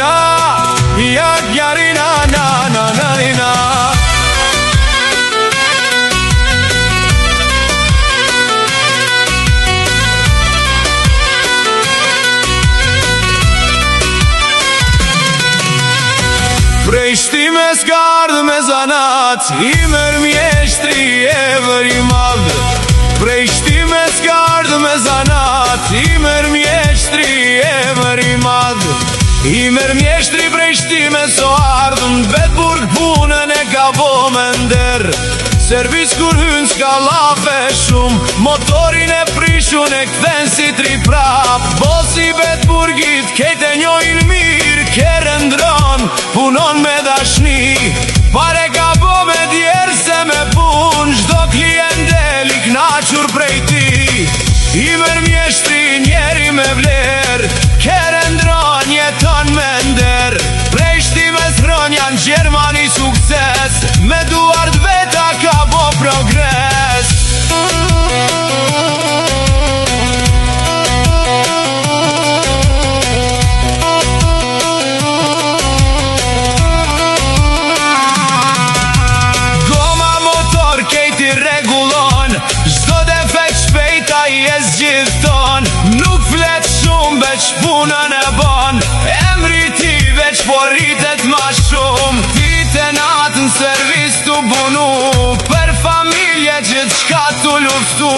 na, jak jarina, na, na, na, na. Prej shtime s'ka ardhë me zanat, I mërë mjeshtri e vëri madhë. Prej shtime s'ka ardhë me zanat, I mërë mjeshtri e vëri madhë. I mërë mjeshtri prej shtime s'o ardhë, në Bedburg punën e ka bo me ndërë. Servis kur hynë s'ka lafe shumë, motorin e prishun e këthen si tri prap. Bosi Bedburgit kejt e njojnë mirë, kërë ndron, punon me dashni. Pare ka bo me djerë se me pun, gjdo klient del I knaqur prej ti. I mërë mjeshtri njeri me vler, kërë ndron jeton me nder. Prej shtime s'hron janë Gjermani sukses, me duart veta ka bo progres. Goma motor kejti regulon, zdo defekt shpejta I e zgjithton. Nuk flet shumë veç punën e bon, emri ti veç po rritet ma shumë. Ti të natë në servis t'u bunu, për familje gjithë shka t'u luftu.